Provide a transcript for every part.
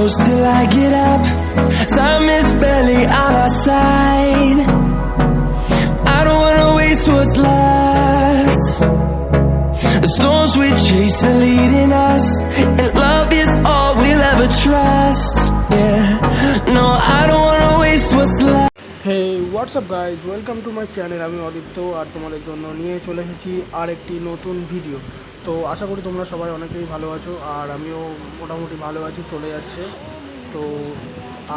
close till I get up. Time is barely on our side. I don't wanna waste what's left. The storms we chase are leading us, and love is all we'll ever trust. Yeah, no, I don't wanna waste what's left. Hey, what's up guys, welcome to my channel. আমি অদিত্য আর তোমাদের জন্য নিয়ে চলে এসেছি আর একটি নতুন video. তো আশা করি তোমরা সবাই অনেকেই ভালো আছো, আর আমিও মোটামুটি ভালো আছি, চলে যাচ্ছে। তো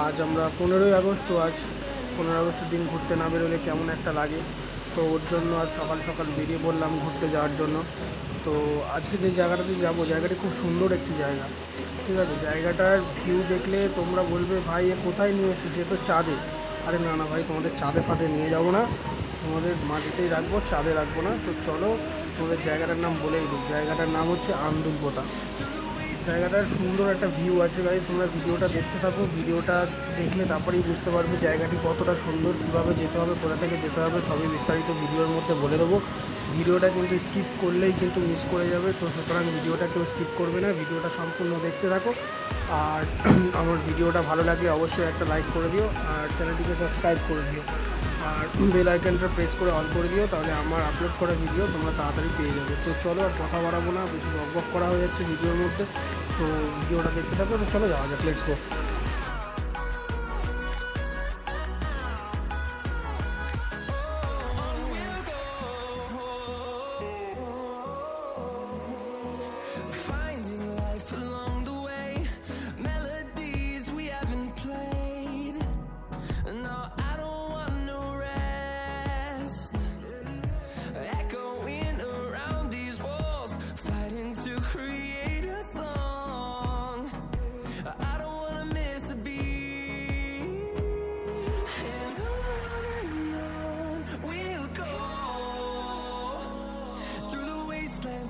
আজ আমরা 15ই আগস্ট। তো আজ 15 আগস্টের দিন ঘুরতে না বেরোলে কেমন একটা লাগে, তো ওর জন্য আজ সকাল সকাল বেরিয়ে পড়লাম ঘুরতে যাওয়ার জন্য। তো আজকে যে জায়গাটাতে যাবো, জায়গাটি খুব সুন্দর একটি জায়গা, ঠিক আছে। জায়গাটার ভিউ দেখলে তোমরা বলবে ভাই এ কোথায় নিয়ে এসেছিস, সে তো চাঁদে। আরে না না ভাই, তোমাদের চাঁদে ফাঁদে নিয়ে যাবো না, তোমাদের মাটিতেই রাখবো, চাঁদে রাখবো না। তো চলো তোমাদের জায়গাটার নাম বলেই দিই, জায়গাটার নাম হচ্ছে আন্দুলপোতা। জায়গাটার সুন্দর একটা ভিউ আছে গাইজ, তোমরা ভিডিওটা দেখতে থাকো। ভিডিওটা দেখলে তারপরেই বুঝতে পারবে জায়গাটি কতটা সুন্দর, কীভাবে যেতে হবে, কোথা থেকে যেতে হবে, সবই বিস্তারিত ভিডিওর মধ্যে বলে দেবো। ভিডিওটা কিন্তু স্কিপ করলেই কিন্তু মিস করে যাবে, তো সুতরাং ভিডিওটা কেউ স্কিপ করবে না, ভিডিওটা সম্পূর্ণ দেখতে থাকো। আর আমার ভিডিওটা ভালো লাগলে অবশ্যই একটা লাইক করে দিও, আর চ্যানেলটিকে সাবস্ক্রাইব করে দিও, আর বেল আইকনটা প্রেস করে অল করে দিও, তাহলে আমার আপলোড করা ভিডিও তোমরা তাড়াতাড়ি পেয়ে যাবে। তো চলো আর কথা বাড়াবো না, বেশি বক করা হয়ে যাচ্ছে ভিডিওর মধ্যে। তো ভিডিওটা দেখতে থাকো, তো চলো যাওয়া যাক, let's go.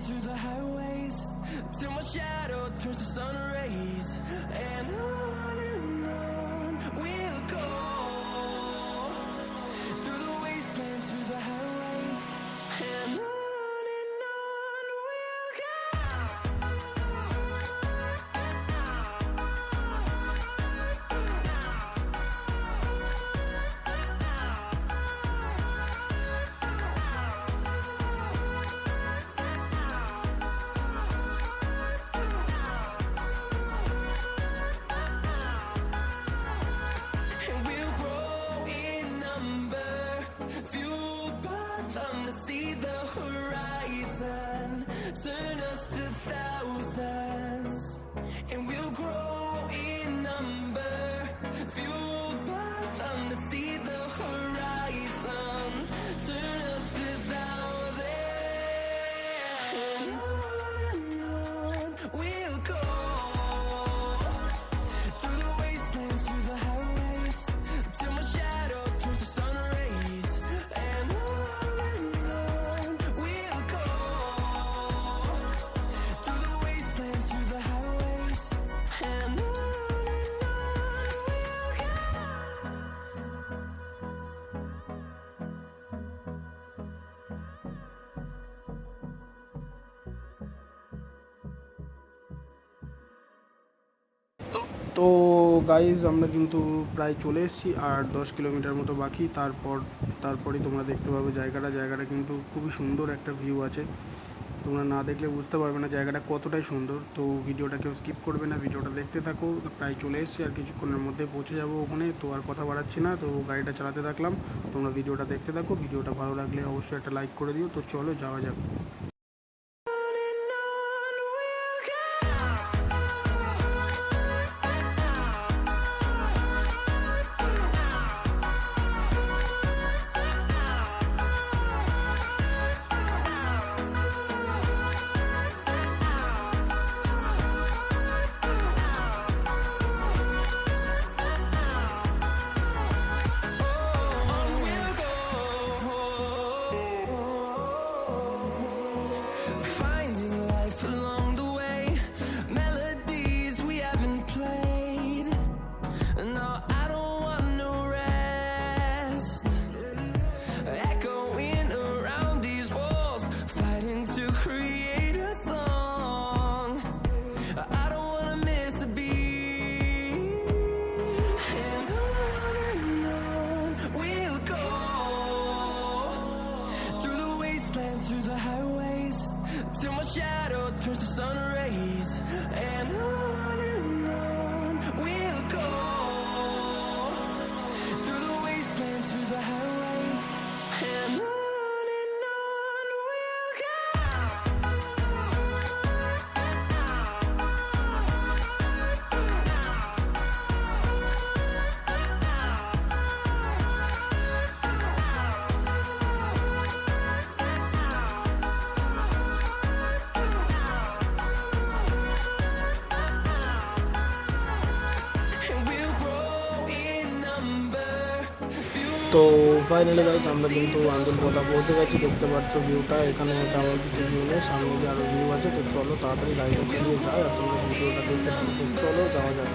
Through the highways, till my shadow turns to sun rays, and on we'll go. Through the wastelands, through the highways, and on we'll go. Turn us to thousands, and we'll grow in number, fueled by them to see the horizon. Turn us to thousands, and on we'll go. Through the wastelands, through the highways, till my shadow turns to sun rays, and on we'll go. তো guys আমরা কিন্তু প্রায় চলে এসেছি, আর 10 kilometre মতো বাকি। তারপরেই তোমরা দেখতে পাবে জায়গাটা কিন্তু খুবই সুন্দর একটা ভিউ আছে, তোমরা না দেখলে বুঝতে পারবে না জায়গাটা কতটাই সুন্দর। তো ভিডিওটা কেউ স্কিপ করবে না, ভিডিওটা দেখতে থাকো। প্রায় চলে এসেছি, আর কিছুক্ষণের মধ্যে পৌঁছে যাবো ওখানে। তো আর কথা বাড়াচ্ছি না, তো গাড়িটা চালাতে থাকলাম, তোমরা ভিডিওটা দেখতে থাকো। ভিডিওটা ভালো লাগলে অবশ্যই একটা লাইক করে দিও। তো চলো যাওয়া যাক। wastelands, through the highways, till my shadow turns to sun rays. And on we'll go, through the wastelands, through the highways, and on we'll go. তো ফাইনালি গাইজ আমরা কিন্তু আন্দুলপোতা পৌঁছে গেছি। দেখতে পাচ্ছ ভিউটা, এখানে তেমন কিছু ভিউ নেই, সামনে যে আরো ভিউ আছে। তো চলো তাড়াতাড়ি গাড়িটা চালিয়ে যায় আর তোমরা ভিডিওটা দেখতে থাকো। তো চলো যাওয়া যাক।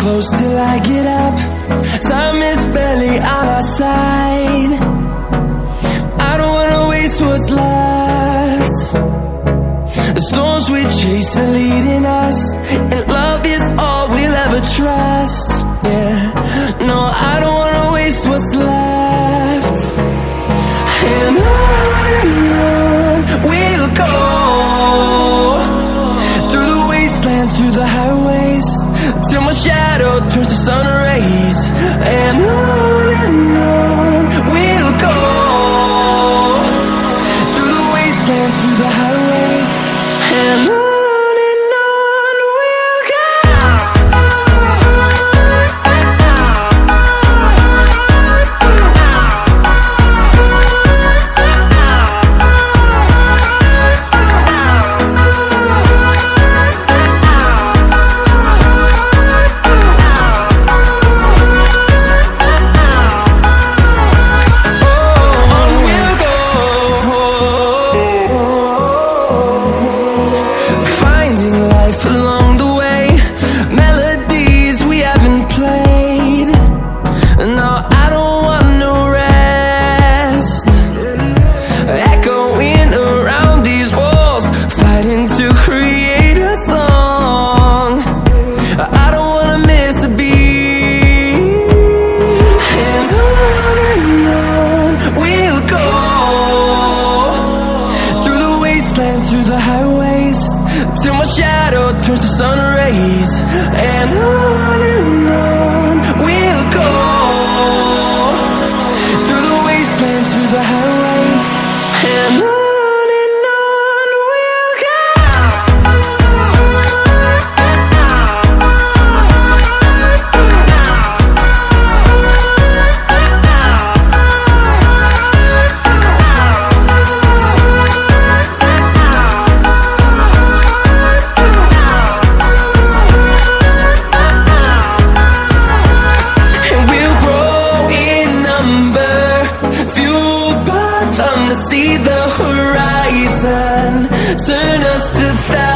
Close till I get up, time is barely on our side. I don't wanna waste what's left. The storms we chase are leading us, and love is all we'll ever trust. Yeah, no, I don't wanna waste what's left. And on we'll go, through the wastelands, through the highways, till my shadow turns to sun rays. And on we'll go, through the wastelands, through the highways, and on we'll go. Through the highways, till my shadow turns to sun rays. And on we'll go, through the wastelands, through the highways, and on we'll go. See the horizon, turn us to thousands.